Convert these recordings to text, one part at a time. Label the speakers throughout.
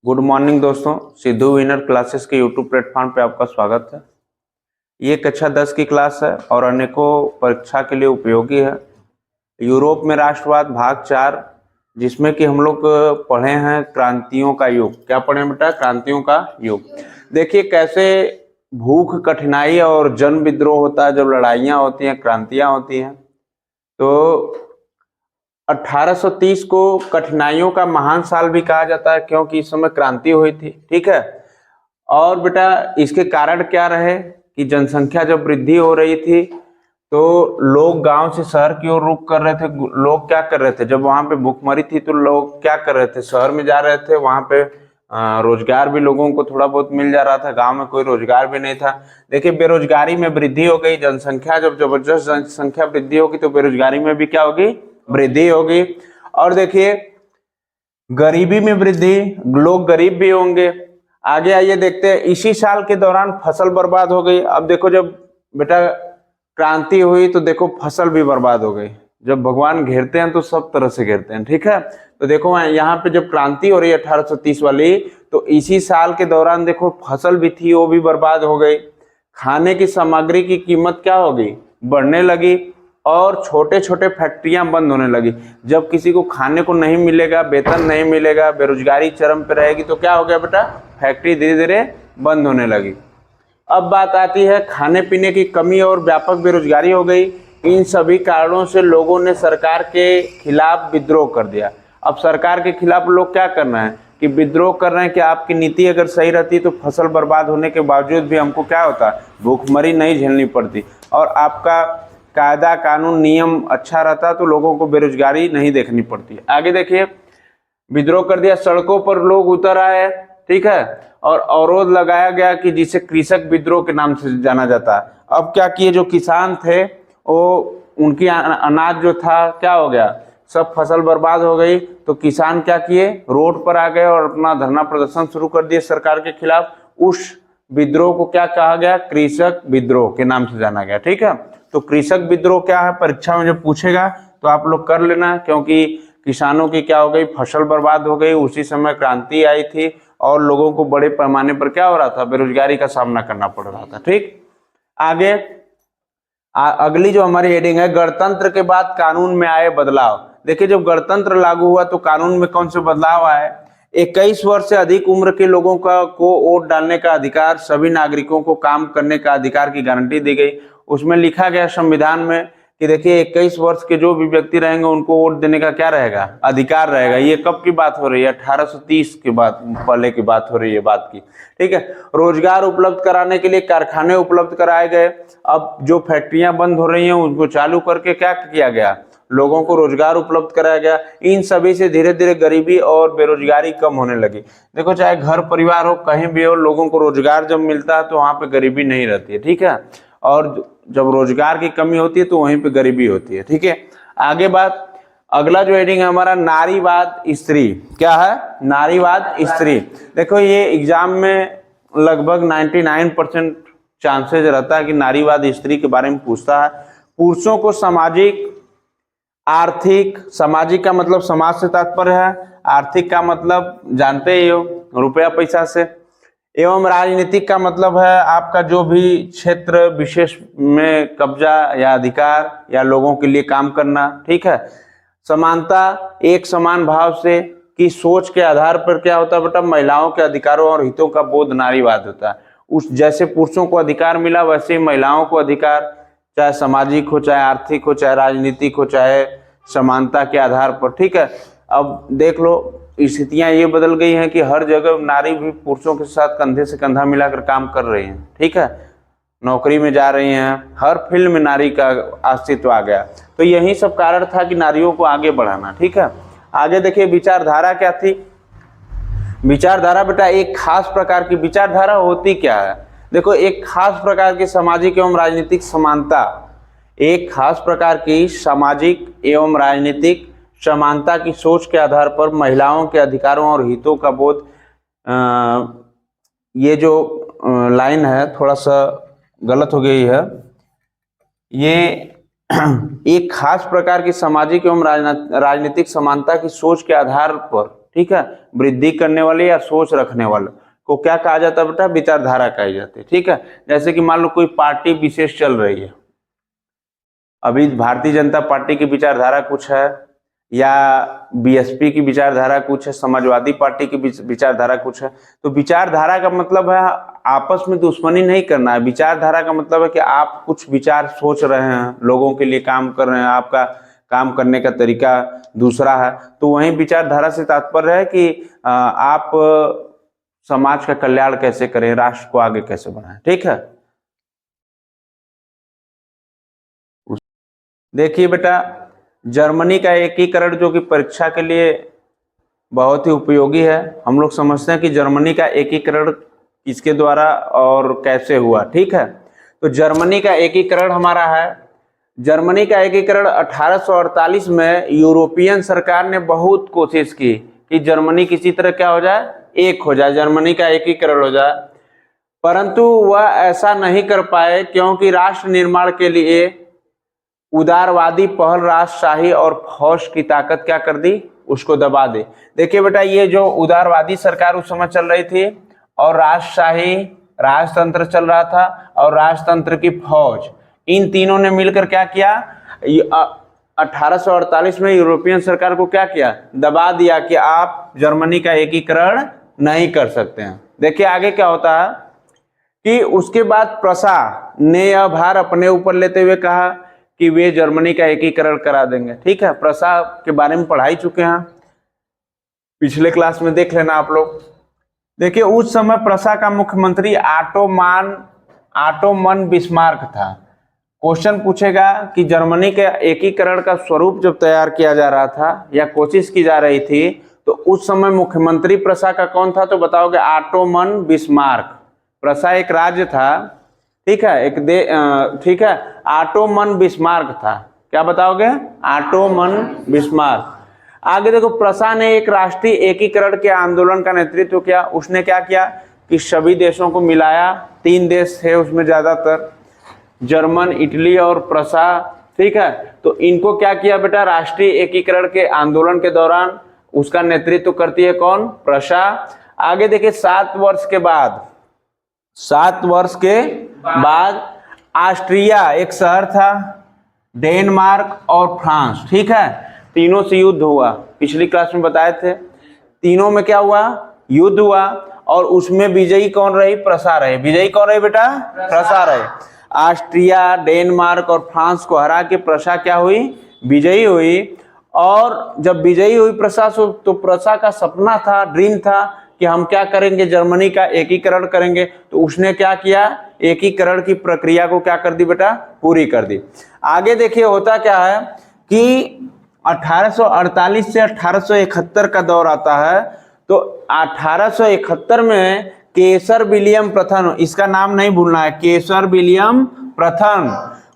Speaker 1: Good morning दोस्तों, Sidhu winner classes के YouTube platform पे आपका स्वागत है। ये कक्षा 10 की क्लास है और अनेकों परीक्षा के लिए उपयोगी है। यूरोप में राष्ट्रवाद भाग 4, जिसमें कि हम लोग पढ़े हैं क्रांतियों का युग। क्या पढ़े बेटा? क्रांतियों का युग। देखिए कैसे भूख, कठिनाई और जन विद्रोह होता है जब लड़ाइयाँ होती हैं, क्रांतियाँ होती हैं। तो 1830 को कठिनाइयों का महान साल भी कहा जाता है, क्योंकि इस समय क्रांति हुई थी। ठीक है। और बेटा इसके कारण क्या रहे कि जनसंख्या जब वृद्धि हो रही थी तो लोग गांव से शहर की ओर रुख कर रहे थे। लोग क्या कर रहे थे, जब वहां पे भूखमरी थी तो लोग क्या कर रहे थे, शहर में जा रहे थे। वहां पे रोजगार भी लोगों को थोड़ा बहुत मिल जा रहा था, गांव में कोई रोजगार भी नहीं था। देखिए बेरोजगारी में वृद्धि हो गई। जनसंख्या जब जबरदस्त जनसंख्या वृद्धि होगी तो बेरोजगारी में भी क्या होगी, वृद्धि होगी। और देखिए गरीबी में वृद्धि, लोग गरीब भी होंगे। आगे आइए देखते हैं, इसी साल के दौरान फसल बर्बाद हो गई। अब देखो जब बेटा क्रांति हुई तो देखो फसल भी बर्बाद हो गई। जब भगवान घेरते हैं तो सब तरह से घेरते हैं। ठीक है। तो देखो यहाँ पे जब क्रांति हो रही है 1830 वाली, तो इसी साल के दौरान देखो फसल भी थी, वो भी बर्बाद हो गई। खाने की सामग्री की कीमत क्या हो गई, बढ़ने लगी। और छोटे छोटे फैक्ट्रियां बंद होने लगी। जब किसी को खाने को नहीं मिलेगा, वेतन नहीं मिलेगा, बेरोजगारी चरम पे रहेगी, तो क्या हो गया बेटा, फैक्ट्री धीरे धीरे बंद होने लगी। अब बात आती है खाने पीने की कमी और व्यापक बेरोजगारी हो गई। इन सभी कारणों से लोगों ने सरकार के खिलाफ विद्रोह कर दिया। अब सरकार के खिलाफ लोग क्या करना है कि विद्रोह कर रहे हैं कि आपकी नीति अगर सही रहती तो फसल बर्बाद होने के बावजूद भी हमको क्या होता, भूखमरी नहीं झेलनी पड़ती, और आपका कायदा कानून नियम अच्छा रहता तो लोगों को बेरोजगारी नहीं देखनी पड़ती। आगे देखिए, विद्रोह कर दिया, सड़कों पर लोग उतर आए। ठीक है। और अवरोध लगाया गया कि जिसे कृषक विद्रोह के नाम से जाना जाता है। अब क्या किए, जो किसान थे वो उनकी अनाज जो था क्या हो गया, सब फसल बर्बाद हो गई। तो किसान क्या किए, रोड पर आ गए और अपना धरना प्रदर्शन शुरू कर दिए सरकार के खिलाफ। उस विद्रोह को क्या कहा गया, कृषक विद्रोह के नाम से जाना गया। ठीक है। तो कृषक विद्रोह क्या है, परीक्षा में जब पूछेगा तो आप लोग कर लेना, क्योंकि किसानों की क्या हो गई, फसल बर्बाद हो गई। उसी समय क्रांति आई थी और लोगों को बड़े पैमाने पर क्या हो रहा था, बेरोजगारी का सामना करना पड़ रहा था। ठीक। आगे अगली जो हमारी हेडिंग है, गणतंत्र के बाद कानून में आए बदलाव। देखिए जब गणतंत्र लागू हुआ तो कानून में कौन से बदलाव आए। 21 वर्ष से अधिक उम्र के लोगों को वोट डालने का अधिकार, सभी नागरिकों को काम करने का अधिकार की गारंटी दी गई। उसमें लिखा गया संविधान में कि देखिए 21 वर्ष के जो भी व्यक्ति रहेंगे उनको वोट देने का क्या रहेगा, अधिकार रहेगा। ये कब की बात हो रही है, 1830 के बाद, पहले की बात हो रही है बात की। ठीक है। रोजगार उपलब्ध कराने के लिए कारखाने उपलब्ध कराए गए। अब जो फैक्ट्रियां बंद हो रही हैं उनको चालू करके क्या किया गया, लोगों को रोजगार उपलब्ध कराया गया। इन सभी से धीरे धीरे गरीबी और बेरोजगारी कम होने लगी। देखो चाहे घर परिवार हो, कहीं भी हो, लोगों को रोजगार जब मिलता है तो वहां पे गरीबी नहीं रहती है। ठीक है। और जब रोजगार की कमी होती है तो वहीं पे गरीबी होती है। ठीक है। आगे बात, अगला जो हेडिंग है हमारा, नारीवाद स्त्री। क्या है, नारीवाद स्त्री। देखो ये एग्जाम में लगभग 99% चांसेस रहता है कि नारीवाद स्त्री के बारे में पूछता है। पुरुषों को सामाजिक, आर्थिक, सामाजिक का मतलब समाज से तात्पर्य है, आर्थिक का मतलब जानते ही हो, रुपया पैसा से, एवं राजनीतिक का मतलब है आपका जो भी क्षेत्र विशेष में कब्जा या अधिकार या लोगों के लिए काम करना। ठीक है। समानता, एक समान भाव से की सोच के आधार पर क्या होता है बेटा, महिलाओं के अधिकारों और हितों का बोध नारीवाद होता है। उस जैसे पुरुषों को अधिकार मिला वैसे ही महिलाओं को अधिकार, चाहे सामाजिक हो, चाहे आर्थिक हो, चाहे राजनीतिक हो, चाहे समानता के आधार पर। ठीक है। अब देख लो स्थितियां ये बदल गई हैं कि हर जगह नारी भी पुरुषों के साथ कंधे से कंधा मिलाकर काम कर रही हैं। ठीक है। नौकरी में जा रही हैं, हर फील्ड में नारी का अस्तित्व आ गया। तो यही सब कारण था कि नारियों को आगे बढ़ाना। ठीक है। आगे देखिए विचारधारा क्या थी। विचारधारा बेटा एक खास प्रकार की विचारधारा होती क्या है, देखो एक खास प्रकार की सामाजिक एवं राजनीतिक समानता, एक खास प्रकार की सामाजिक एवं राजनीतिक समानता की सोच के आधार पर महिलाओं के अधिकारों और हितों का बोध। ये जो लाइन है थोड़ा सा गलत हो गई है, ये एक खास प्रकार की सामाजिक एवं राजनीतिक समानता की सोच के आधार पर। ठीक है, वृद्धि करने वाले या सोच रखने वाले को क्या कहा जाता है बेटा, विचारधारा कही जाती है। ठीक है, जैसे कि मान लो कोई पार्टी विशेष चल रही है, अभी भारतीय जनता पार्टी की विचारधारा कुछ है, या बीएसपी की विचारधारा कुछ है, समाजवादी पार्टी की विचारधारा कुछ है। तो विचारधारा का मतलब है आपस में दुश्मनी नहीं करना है। विचारधारा का मतलब है कि आप कुछ विचार सोच रहे हैं, लोगों के लिए काम कर रहे हैं, आपका काम करने का तरीका दूसरा है, तो वहीं विचारधारा से तात्पर्य है कि आप समाज का कल्याण कैसे करें, राष्ट्र को आगे कैसे बढ़ाएं। ठीक है, देखिए बेटा, जर्मनी का एकीकरण जो कि परीक्षा के लिए बहुत ही उपयोगी है। हम लोग समझते हैं कि जर्मनी का एकीकरण किसके द्वारा और कैसे हुआ। ठीक है, तो जर्मनी का एकीकरण हमारा है, जर्मनी का एकीकरण 1848 में यूरोपियन सरकार ने बहुत कोशिश की कि जर्मनी किसी तरह क्या हो जाए, एक हो जाए, जर्मनी का एकीकरण हो जाए, परंतु वह ऐसा नहीं कर पाए क्योंकि राष्ट्र निर्माण के लिए उदारवादी पहल राजशाही और फौज की ताकत क्या कर दी, उसको दबा दे। देखिए बेटा, ये जो उदारवादी सरकार उस समय चल रही थी और राजशाही राजतंत्र चल रहा था और राजतंत्र की फौज, इन तीनों ने मिलकर क्या किया, 1848 में यूरोपियन सरकार को क्या किया, दबा दिया कि आप जर्मनी का एकीकरण नहीं कर सकते हैं। देखिए आगे क्या होता है कि उसके बाद प्रसा ने यह भार अपने ऊपर लेते हुए कहा कि वे जर्मनी का एकीकरण करा देंगे। ठीक है, प्रसा के बारे में पढ़ा ही चुके हैं, पिछले क्लास में देख लेना आप लोग। देखिए उस समय प्रसा का मुख्यमंत्री ऑटोमन बिस्मार्क था। क्वेश्चन पूछेगा कि जर्मनी के एकीकरण का स्वरूप जब तैयार किया जा रहा था या कोशिश की जा रही थी, तो उस समय मुख्यमंत्री प्रसा का कौन था, तो बताओगे ऑटोमन बिस्मार्क। प्रसा एक राज्य था, ठीक है, ठीक है, ऑटोमन बिस्मार्क था। क्या बताओगे, ऑटोमन बिस्मार्क। आगे देखो, प्रसा ने एक राष्ट्रीय एकीकरण के आंदोलन का नेतृत्व किया। उसने क्या किया कि सभी देशों को मिलाया, 3 देश थे उसमें ज्यादातर, जर्मन, इटली और प्रसा। ठीक है, तो इनको क्या किया बेटा, राष्ट्रीय एकीकरण के आंदोलन के दौरान उसका नेतृत्व करती है कौन, प्रसा। आगे देखिए 7 वर्ष के बाद ऑस्ट्रिया एक शहर था, डेनमार्क और फ्रांस, ठीक है, तीनों से युद्ध हुआ। पिछली क्लास में बताए थे, तीनों में क्या हुआ, युद्ध हुआ, और उसमें विजयी कौन रही, प्रसा रहे। विजयी कौन रहे बेटा, प्रसा रहे। ऑस्ट्रिया, डेनमार्क और फ्रांस को हरा के प्रसा क्या हुई, विजयी हुई। और जब विजयी हुई प्रसा, तो प्रसा का सपना था, ड्रीम था कि हम क्या करेंगे, जर्मनी का एकीकरण करेंगे। तो उसने क्या किया, एकीकरण की प्रक्रिया को क्या कर दी बेटा, पूरी कर दी। आगे देखिए होता क्या है कि 1848 से 1871 का दौर आता है। तो 1871 में केसर विलियम प्रथम, इसका नाम नहीं भूलना है, केसर विलियम प्रथम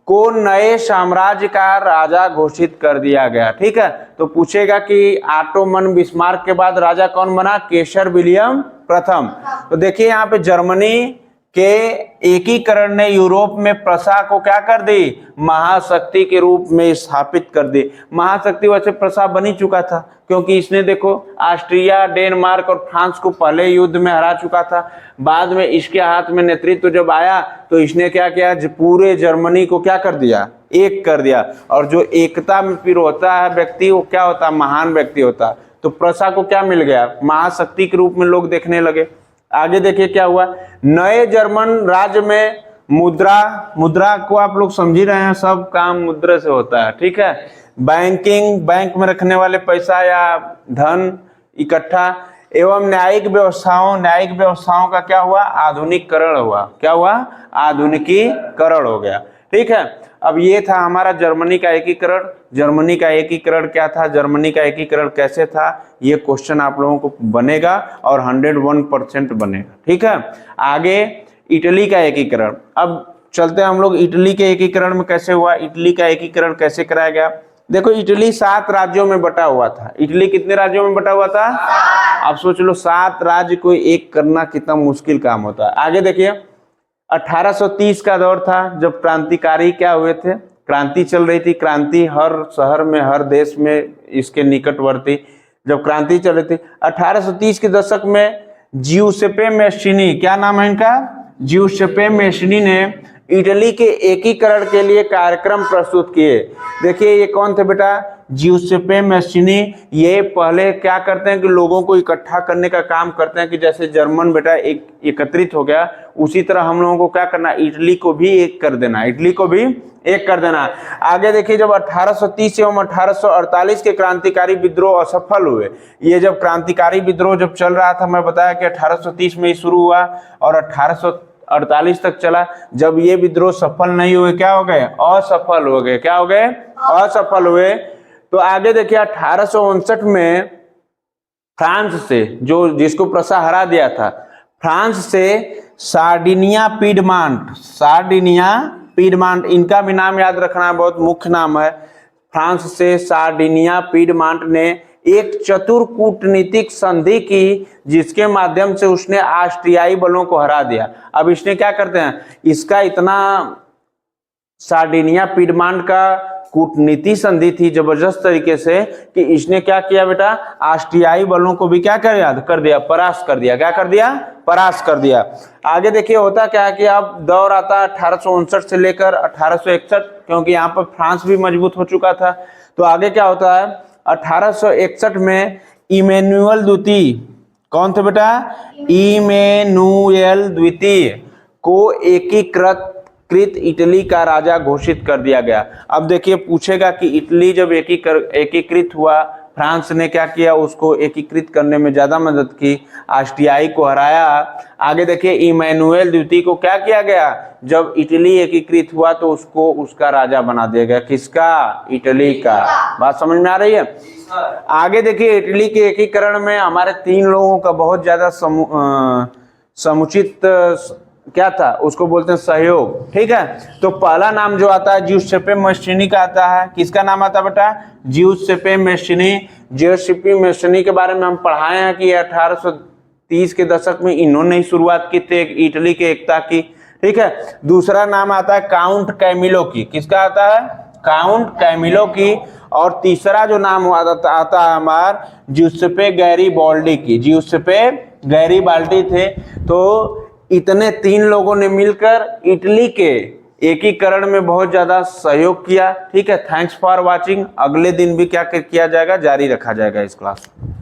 Speaker 1: को नए साम्राज्य का राजा घोषित कर दिया गया। ठीक है, तो पूछेगा कि ऑटोमन बिस्मार्क के बाद राजा कौन बना, केसर विलियम प्रथम। तो देखिए यहाँ पे जर्मनी के एकीकरण ने यूरोप में प्रसा को क्या कर दी, महाशक्ति के रूप में स्थापित कर दी। महाशक्ति वैसे प्रसा बन ही चुका था, क्योंकि इसने देखो ऑस्ट्रिया, डेनमार्क और फ्रांस को पहले युद्ध में हरा चुका था। बाद में इसके हाथ में नेतृत्व जब आया तो इसने क्या किया, पूरे जर्मनी को क्या कर दिया, एक कर दिया। और जो एकता में फिर होता है व्यक्ति, वो क्या होता है, महान व्यक्ति होता है। तो प्रसा को क्या मिल गया, महाशक्ति के रूप में लोग देखने लगे। आगे देखिए क्या हुआ, नए जर्मन राज्य में मुद्रा को आप लोग समझ ही रहे हैं, सब काम मुद्रा से होता है। ठीक है, बैंक में रखने वाले पैसा या धन इकट्ठा एवं न्यायिक व्यवस्थाओं का क्या हुआ, आधुनिकीकरण हुआ। क्या हुआ, आधुनिकीकरण हो गया। ठीक है, अब ये था हमारा जर्मनी का एकीकरण। जर्मनी का एकीकरण क्या था, जर्मनी का एकीकरण कैसे था, ये क्वेश्चन आप लोगों को बनेगा और 101% बनेगा। ठीक है, आगे इटली का एकीकरण। अब चलते हैं हम लोग इटली के एकीकरण में कैसे हुआ, इटली का एकीकरण कैसे कराया गया। देखो इटली 7 राज्यों में बटा हुआ था। इटली कितने राज्यों में बटा हुआ था, आप सोच लो 7 राज्य को एक करना कितना मुश्किल काम होता है। आगे देखिए 1830 का दौर था जब क्रांतिकारी क्या हुए थे, क्रांति चल रही थी। क्रांति हर शहर में, हर देश में, इसके निकटवर्ती जब क्रांति चल रही थी। 1830 के दशक में जिउसेप्पे मैस्ट्रिनी, क्या नाम है इनका, जिउसेप्पे मैस्ट्रिनी ने इटली के एकीकरण के लिए कार्यक्रम प्रस्तुत किए। देखिए ये कौन थे बेटा, जिउसेप्पे मैस्ट्रिनी। ये पहले क्या करते हैं कि लोगों को इकट्ठा करने का काम करते हैं कि जैसे जर्मन बेटा एक एकत्रित हो गया, उसी तरह हम लोगों को क्या करना, इटली को भी एक कर देना, इटली को भी एक कर देना। आगे देखिए जब 1830 एवं 1848 के क्रांतिकारी विद्रोह असफल हुए, ये जब क्रांतिकारी विद्रोह जब चल रहा था, मैं बताया कि 1830 में ही शुरू हुआ और 1848 तक चला। जब ये विद्रोह सफल नहीं हुए, क्या हो गए, असफल हो गए, क्या हो गए, असफल हुए। तो आगे देखिए 1859 में फ्रांस से, जो जिसको प्रसा हरा दिया था, फ्रांस से सार्डिनिया पीडमांट, सार्डिनिया पीडमांट, इनका भी नाम याद रखना बहुत मुख्य नाम है। फ्रांस से सार्डिनिया पीडमांट ने एक चतुर कूटनीतिक संधि की, जिसके माध्यम से उसने ऑस्ट्रियाई बलों को हरा दिया। अब इसने क्या करते हैं, इसका इतना सार्डिनिया पीडमांट का कूटनीति संधि थी जबरदस्त तरीके से कि इसने क्या किया बेटा, ऑस्ट्रियाई बलों को भी क्या कर दिया, परास्त कर दिया। क्या कर दिया, परास्त कर दिया। आगे देखिए होता क्या है कि अब दौर आता है 1859 से लेकर 1861, क्योंकि यहाँ पर फ्रांस भी मजबूत हो चुका था। तो आगे क्या होता है, 1861 में इमैनुअल द्वितीय, कौन थे बेटा, इमैनुअल द्वितीय को एकीकृत इटली का राजा घोषित कर दिया गया। अब देखिए पूछेगा कि इटली जब एकीकृत हुआ, फ्रांस ने क्या किया, उसको एकीकृत करने में ज्यादा मदद की, ऑस्ट्रियाई को हराया। आगे देखिए इमैनुअल द्वितीय को क्या किया गया, जब इटली एकीकृत हुआ तो उसको उसका राजा बना दिया गया, किसका, इटली का। बात समझ में आ रही है। आगे देखिए इटली के एकीकरण में हमारे 3 लोगों का बहुत ज्यादा समुचित क्या था, उसको बोलते हैं सहयोग। ठीक है, तो पहला नाम जो आता है जिउसेप्पे मैस्ट्रिनी का आता है। किसका नाम आता है बेटा, जिउसेप्पे मैस्ट्रिनी। जिउसेप्पे मैस्ट्रिनी के बारे में हम पढ़ाए हैं कि 1830 के दशक में इन्होंने ही शुरुआत की थी इटली के एकता की। ठीक है, दूसरा नाम आता है काउंट कैमिलो की। किसका आता है, काउंट कैमिलो की। और तीसरा जो नाम आता है हमारा जिउसेप्पे गैरिबाल्डी की। जिउसेप्पे गैरिबाल्डी थे। तो इतने 3 लोगों ने मिलकर इटली के एकीकरण में बहुत ज्यादा सहयोग किया। ठीक है, थैंक्स फॉर वाचिंग। अगले दिन भी क्या किया जाएगा, जारी रखा जाएगा इस क्लास में।